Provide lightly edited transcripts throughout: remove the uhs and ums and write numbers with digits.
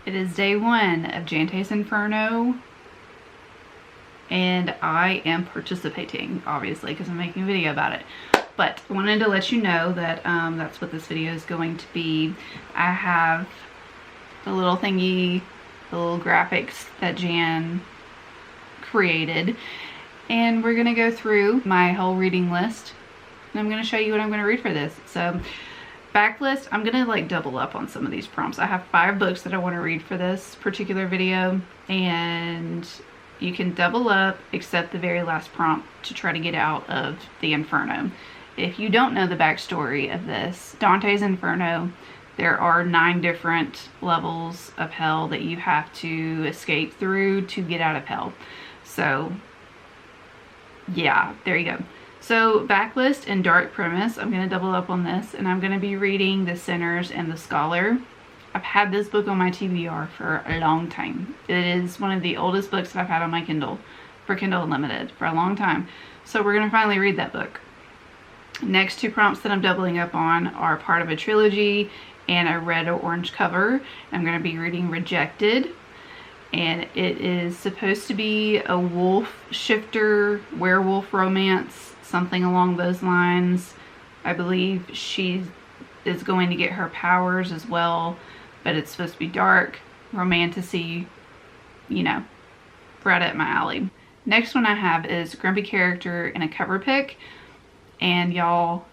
It is day 1 of Jante's Inferno, and I am participating, obviously, because I'm making a video about it. But I wanted to let you know that that's what this video is going to be. I have the little thingy, the little graphics that Jan created, and we're gonna go through my whole reading list, and I'm gonna show you what I'm gonna read for this. So, backlist, I'm gonna like double up on some of these prompts. I have 5 books that I want to read for this particular video, and you can double up except the very last prompt to try to get out of the Inferno. If you don't know the backstory of this, Dante's Inferno, there are 9 different levels of hell that you have to escape through to get out of hell. So yeah, there you go. So backlist and dark premise, I'm going to double up on this, and I'm going to be reading The Sinners and The Scholar. I've had this book on my TBR for a long time. It is one of the oldest books that I've had on my Kindle, for Kindle Unlimited, for a long time. So we're going to finally read that book. Next 2 prompts that I'm doubling up on are part of a trilogy and a red or orange cover. I'm going to be reading Rejected, and it is supposed to be a wolf shifter werewolf romance, something along those lines. I believe she is going to get her powers as well, but it's supposed to be dark, romantic-y, you know, right up my alley. Next one I have is Grumpy Character in a cover pick, and y'all,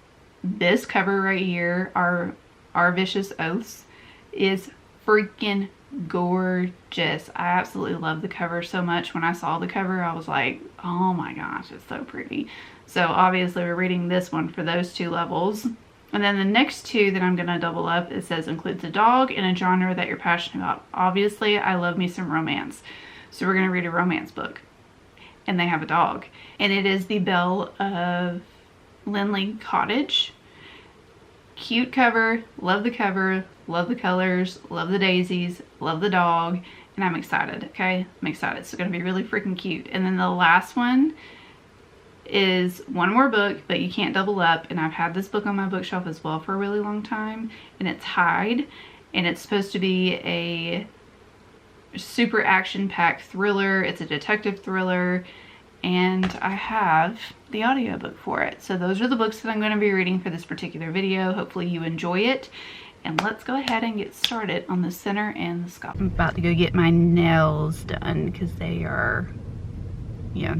this cover right here, our Vicious Oaths, is freaking gorgeous. I absolutely love the cover so much. When I saw the cover, I was like, oh my gosh, it's so pretty. So obviously we're reading this one for those 2 levels. And then the next 2 that I'm going to double up, it says includes a dog in a genre that you're passionate about. Obviously, I love me some romance. So we're going to read a romance book. And they have a dog. And it is The Belle of Linley Cottage. Cute cover, love the colors, love the daisies, love the dog, and I'm excited, okay? I'm excited. It's going to be really freaking cute. And then the last one is one more book, but you can't double up, and I've had this book on my bookshelf as well for a really long time, and it's Hide, and it's supposed to be a super action-packed thriller. It's a detective thriller, and I have the audiobook for it. So those are the books that I'm going to be reading for this particular video. Hopefully you enjoy it, and let's go ahead and get started on The Sinner and the Scholar. I'm about to go get my nails done because they are, yeah,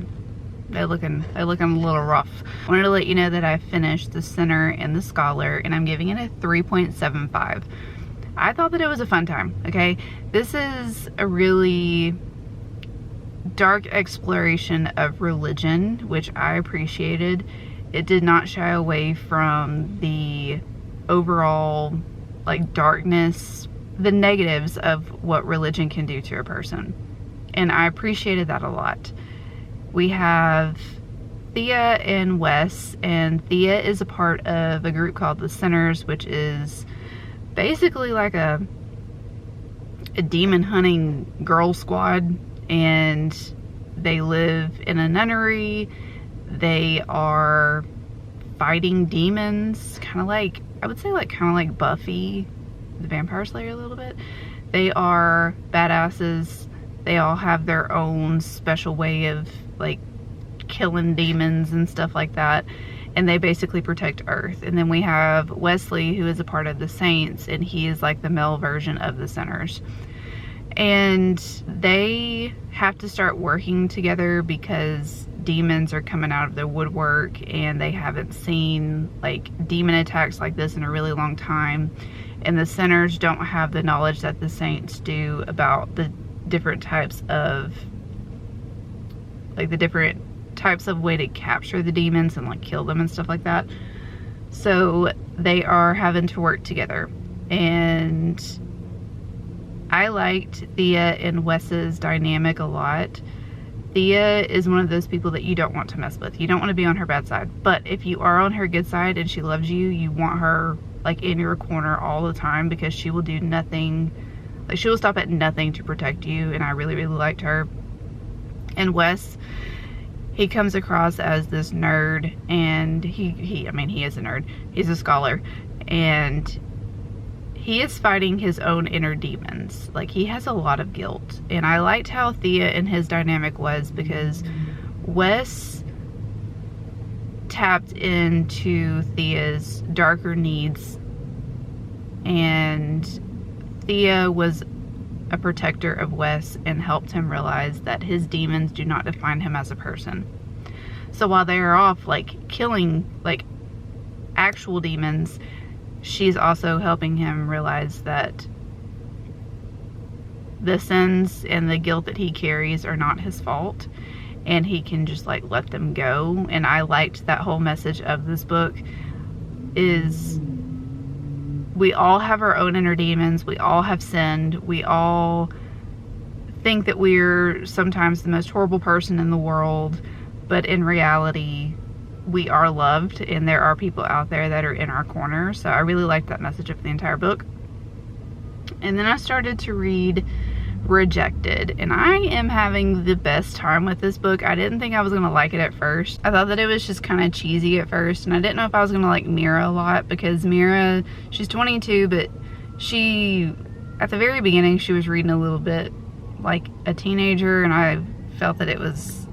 they're looking a little rough. I wanted to let you know that I finished The Sinner and the Scholar, and I'm giving it a 3.75. I thought that it was a fun time, okay? This is a really dark exploration of religion, which I appreciated. It did not shy away from the overall like darkness, the negatives of what religion can do to a person, and I appreciated that a lot. We have Thea and Wes, and Thea is a part of a group called The Sinners, which is basically like a demon hunting girl squad, and they live in a nunnery. They are fighting demons, kind of like, I would say like kind of like Buffy the Vampire Slayer a little bit. They are badasses. They all have their own special way of like killing demons and stuff like that, and they basically protect Earth. And then we have Wesley, who is a part of the Saints, and he is like the male version of the Sinners. And they have to start working together because demons are coming out of the woodwork, and they haven't seen like demon attacks like this in a really long time. And the Sinners don't have the knowledge that the Saints do about the different types of way to capture the demons and like kill them and stuff like that. So they are having to work together, and I liked Thea and Wes's dynamic a lot. Thea is one of those people that you don't want to mess with. You don't want to be on her bad side. But if you are on her good side and she loves you, you want her like in your corner all the time, because she will do nothing, like she will stop at nothing to protect you. And I really, really liked her. And Wes, he comes across as this nerd, and I mean, he is a nerd. He's a scholar, and he is fighting his own inner demons. Like, he has a lot of guilt. And I liked how Thea and his dynamic was, because Wes tapped into Thea's darker needs, and Thea was a protector of Wes and helped him realize that his demons do not define him as a person. So while they are off, like, killing, like, actual demons, she's also helping him realize that the sins and the guilt that he carries are not his fault, and he can just, like, let them go. And I liked that whole message of this book, is we all have our own inner demons, we all have sinned, we all think that we're sometimes the most horrible person in the world, but in reality we are loved, and there are people out there that are in our corner. So I really liked that message of the entire book. And then I started to read Rejected, and I am having the best time with this book. I didn't think I was gonna like it at first. I thought that it was just kind of cheesy at first, and I didn't know if I was gonna like Mira a lot, because Mira, she's 22, but she, at the very beginning, she was reading a little bit like a teenager, and I felt that it was,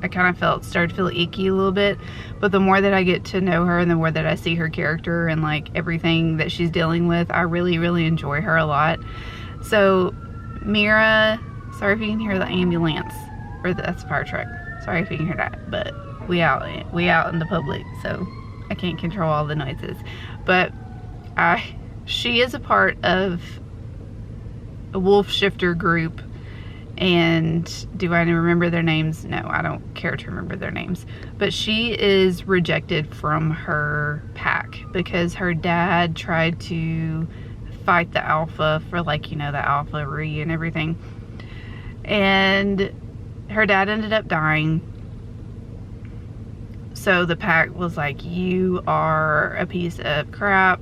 I kind of started to feel icky a little bit. But the more that I get to know her, and the more that I see her character and like everything that she's dealing with, I really, really enjoy her a lot. So Mira, sorry if you can hear the ambulance, or that's a fire truck. Sorry if you can hear that, but we out in the public, so I can't control all the noises. But she is a part of a wolf shifter group. And do I remember their names? No, I don't care to remember their names. But she is rejected from her pack because her dad tried to fight the alpha for, like, you know, the alpha-ry and everything. And her dad ended up dying. So the pack was like, you are a piece of crap.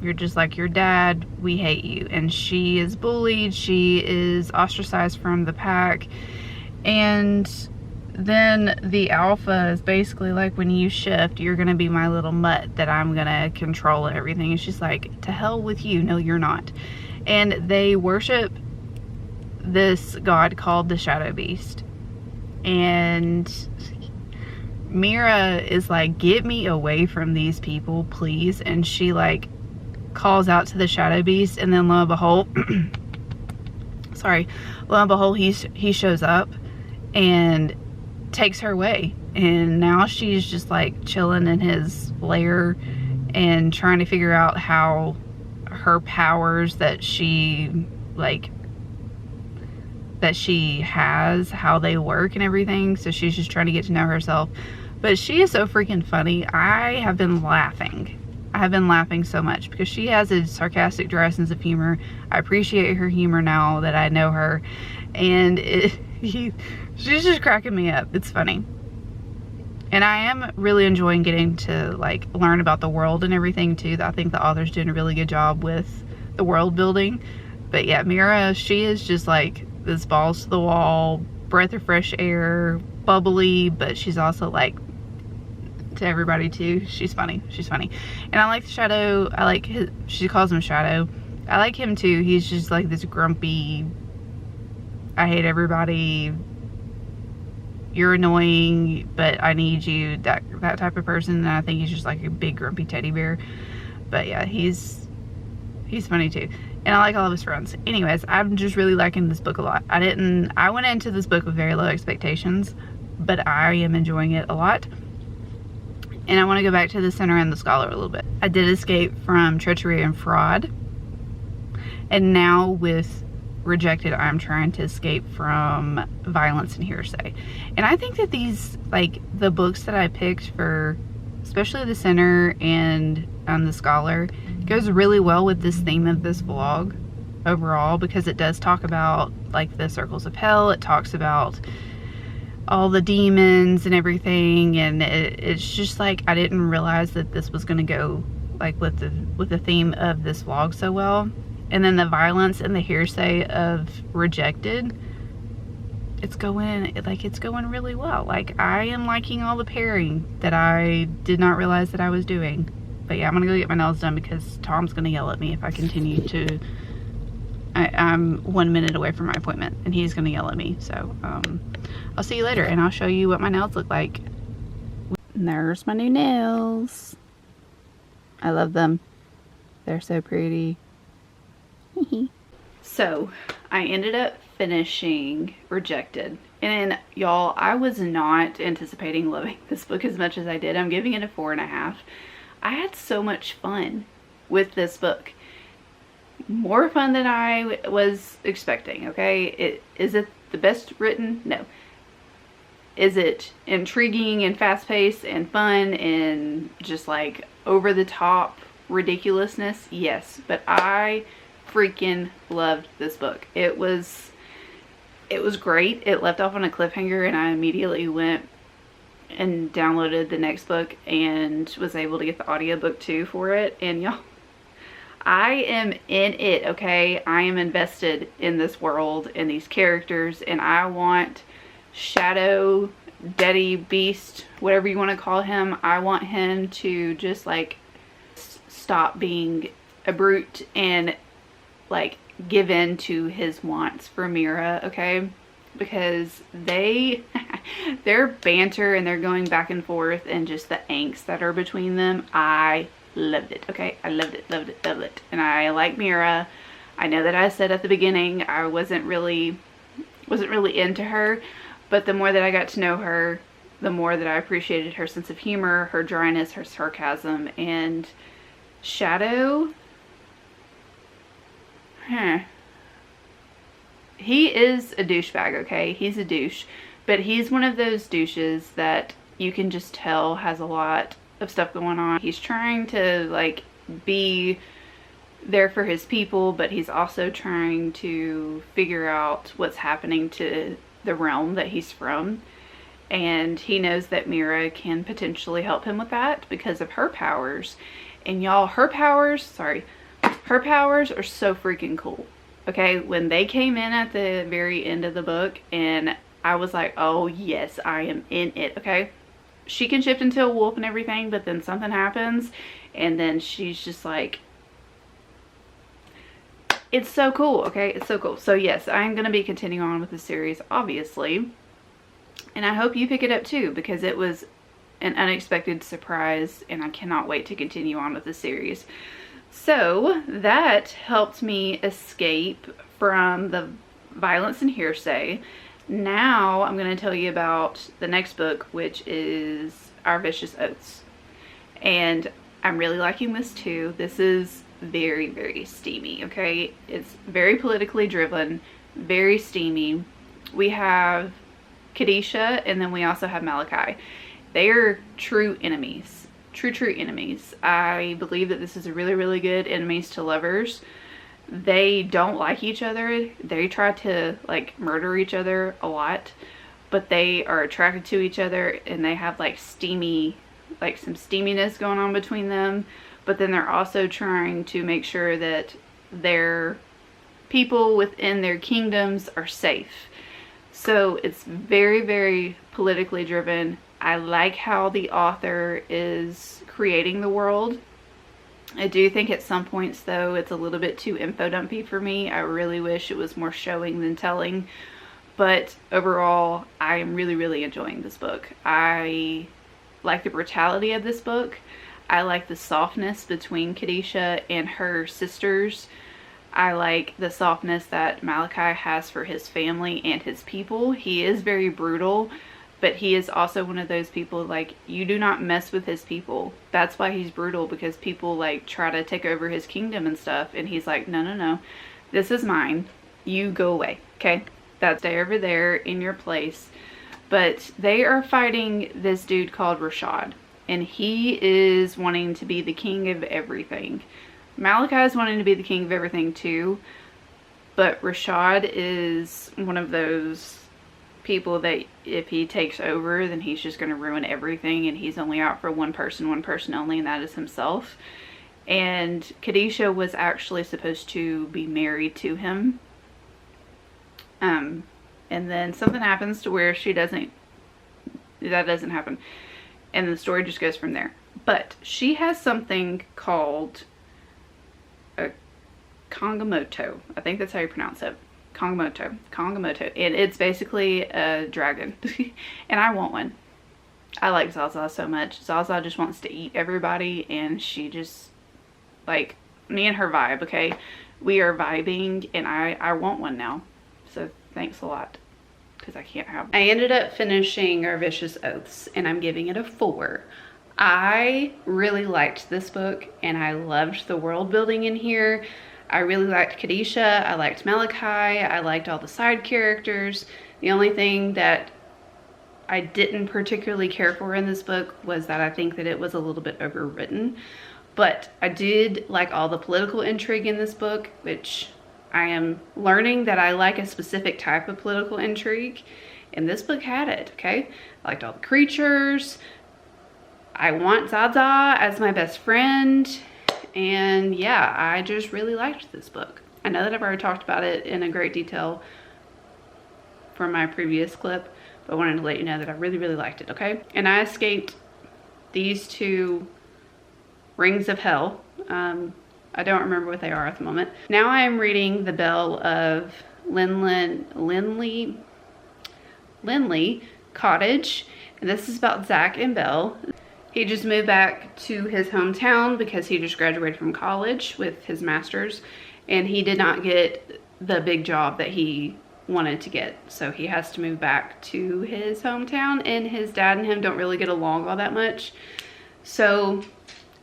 You're just like your dad. We hate you. And she is bullied. She is ostracized from the pack. And then the alpha is basically like, when you shift, you're going to be my little mutt that I'm going to control everything. And she's like, to hell with you. No, you're not. And they worship this god called the Shadow Beast. And Mira is like, get me away from these people, please. And she, like, calls out to the Shadow Beast, and then lo and behold, he shows up and takes her away. And now she's just like chilling in his lair and trying to figure out how her powers that she has, how they work and everything. So she's just trying to get to know herself. But she is so freaking funny. I have been laughing so much because she has a sarcastic, dry sense of humor. I appreciate her humor now that I know her, and she's just cracking me up. It's funny. And I am really enjoying getting to, like, learn about the world and everything too. I think the author's doing a really good job with the world building. But yeah, Mira, she is just like this balls to the wall, breath of fresh air, bubbly, but she's also like to everybody too. She's funny. And I like the Shadow. I like his, she calls him Shadow. I like him too. He's just like this grumpy, I hate everybody, you're annoying, but I need you, that type of person. And I think he's just like a big grumpy teddy bear. But yeah, he's funny too. And I like all of his friends. Anyways, I'm just really liking this book a lot. I went into this book with very low expectations, but I am enjoying it a lot. And I want to go back to the Sinner and the Scholar a little bit. I did escape from treachery and fraud. And now with Rejected, I'm trying to escape from violence and hearsay. And I think that these, like, the books that I picked for, especially the Sinner and the Scholar, goes really well with this theme of this vlog overall, because it does talk about, like, the circles of hell. It talks about all the demons and everything, and it's just like, I didn't realize that this was going to go, like, with the theme of this vlog so well. And then the violence and the hearsay of Rejected, it's going really well. Like, I am liking all the pairing that I did not realize that I was doing. But yeah, I'm gonna go get my nails done because Tom's gonna yell at me if I continue to. I'm 1 minute away from my appointment and he's gonna yell at me. So I'll see you later and I'll show you what my nails look like. And there's my new nails. I love them. They're so pretty. So I ended up finishing Rejected. And y'all, I was not anticipating loving this book as much as I did. I'm giving it a 4.5. I had so much fun with this book. More fun than I was expecting, okay? Is it the best written? No. Is it intriguing and fast-paced and fun and just like over-the-top ridiculousness? Yes. But I freaking loved this book. It was great. It left off on a cliffhanger and I immediately went and downloaded the next book and was able to get the audiobook too for it. And y'all, I am in it, okay? I am invested in this world and these characters, and I want Shadow, Daddy, Beast, whatever you want to call him, I want him to just like stop being a brute and like give in to his wants for Mira, okay? Because their banter and they're going back and forth and just the angst that are between them, I loved it, okay? I loved it, loved it, loved it. And I like Mira. I know that I said at the beginning I wasn't really into her, but the more that I got to know her, the more that I appreciated her sense of humor, her dryness, her sarcasm. And Shadow, he is a douchebag, okay? He's a douche, but he's one of those douches that you can just tell has a lot of stuff going on. He's trying to like be there for his people, but he's also trying to figure out what's happening to the realm that he's from. And he knows that Mira can potentially help him with that because of her powers. And y'all, her powers are so freaking cool. Okay, when they came in at the very end of the book and I was like, oh yes, I am in it, okay? She can shift into a wolf and everything, but then something happens and then she's just like, it's so cool, okay? It's so cool. So yes, I'm going to be continuing on with the series, obviously. And I hope you pick it up too, because it was an unexpected surprise and I cannot wait to continue on with the series. So that helped me escape from the violence and hearsay. Now I'm going to tell you about the next book, which is Our Vicious Oaths. And I'm really liking this too. This is very, very steamy, okay? It's very politically driven, very steamy. We have Kadisha and then we also have Malachi. They are true enemies. True enemies. I believe that this is a really, really good enemies to lovers. They don't like each other. They try to like murder each other a lot, but they are attracted to each other and they have like steamy, like some steaminess going on between them. But then they're also trying to make sure that their people within their kingdoms are safe. So it's very, very politically driven. I like how the author is creating the world. I do think at some points though it's a little bit too info dumpy for me. I really wish it was more showing than telling. But overall, I am really, really enjoying this book. I like the brutality of this book. I like the softness between Kadisha and her sisters. I like the softness that Malachi has for his family and his people. He is very brutal, but he is also one of those people like, you do not mess with his people. That's why he's brutal, because people like try to take over his kingdom and stuff. And he's like, no, no, no, this is mine. You go away, okay? That's stay over there in your place. But they are fighting this dude called Rashad. And he is wanting to be the king of everything. Malachi is wanting to be the king of everything too. But Rashad is one of those people that if he takes over, then he's just going to ruin everything. And he's only out for one person only, and that is himself. And Kadisha was actually supposed to be married to him. And then something happens to where that doesn't happen. and the story just goes from there. But she has something called a Kongamoto. I think that's how you pronounce it. Kongamoto. And it's basically a dragon. And I want one. I like Zaza so much. Zaza just wants to eat everybody, and she just, like, me and her vibe, okay? We are vibing, and I want one now. So thanks a lot, because I can't have one. I ended up finishing Our Vicious Oaths, and I'm giving it a 4. I really liked this book, and I loved the world building in here. I really liked Kadisha, I liked Malachi, I liked all the side characters. The only thing that I didn't particularly care for in this book was that I think that it was a little bit overwritten. But I did like all the political intrigue in this book, which I am learning that I like a specific type of political intrigue, and this book had it, okay? I liked all the creatures. I want Zaza as my best friend. And yeah, I just really liked this book. I know that I've already talked about it in a great detail from my previous clip, but I wanted to let you know that I really, really liked it, okay? And I escaped these 2 rings of hell. I don't remember what they are at the moment. Now I am reading The Belle of Linley Cottage, and this is about Zach and Belle. He just moved back to his hometown because he just graduated from college with his master's, and he did not get the big job that he wanted to get. So he has to move back to his hometown, and his dad and him don't really get along all that much. So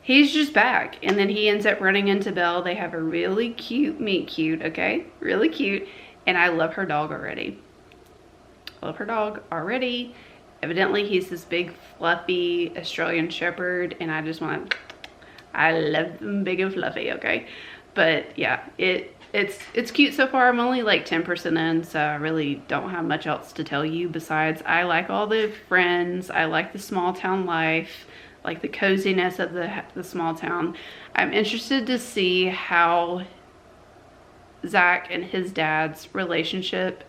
he's just back, and then he ends up running into Belle. They have a really cute meet cute, okay? Really cute, and I love her dog already. Evidently, he's this big, fluffy Australian Shepherd, and I just want to, I love them big and fluffy, okay? But yeah, it's cute so far. I'm only like 10% in, so I really don't have much else to tell you besides I like all the friends. I like the small town life, like the coziness of the small town. I'm interested to see how Zach and his dad's relationship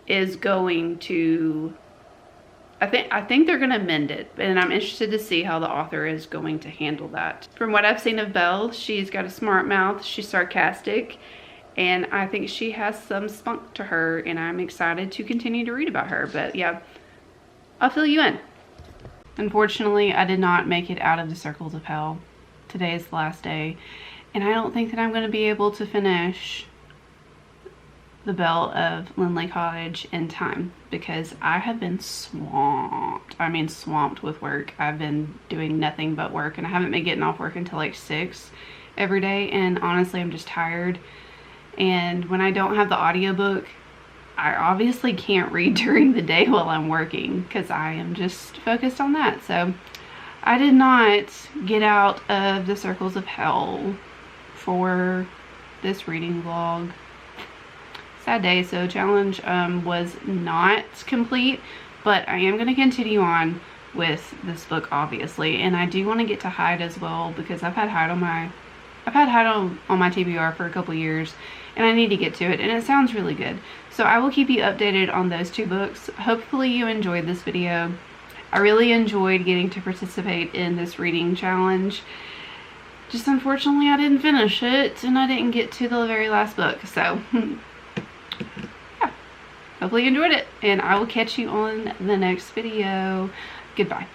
is going to, I think they're gonna mend it, and I'm interested to see how the author is going to handle that. From what I've seen of Belle, she's got a smart mouth, she's sarcastic, and I think she has some spunk to her, and I'm excited to continue to read about her. But yeah, I'll fill you in. Unfortunately, I did not make it out of the circles of hell. Today is the last day, and I don't think that I'm gonna be able to finish The Belle of Linley Cottage in time because I have been swamped. I mean swamped with work. I've been doing nothing but work, and I haven't been getting off work until like 6 every day, and honestly I'm just tired. And when I don't have the audiobook, I obviously can't read during the day while I'm working because I am just focused on that. So I did not get out of the circles of hell for this reading vlog. Sad day. So challenge was not complete, but I am going to continue on with this book obviously, and I do want to get to Hyde as well because I've had Hyde on my TBR for a couple years, and I need to get to it, and it sounds really good. So I will keep you updated on those 2 books. Hopefully you enjoyed this video. I really enjoyed getting to participate in this reading challenge. Just unfortunately I didn't finish it, and I didn't get to the very last book. So yeah, hopefully you enjoyed it, and I will catch you on the next video. Goodbye.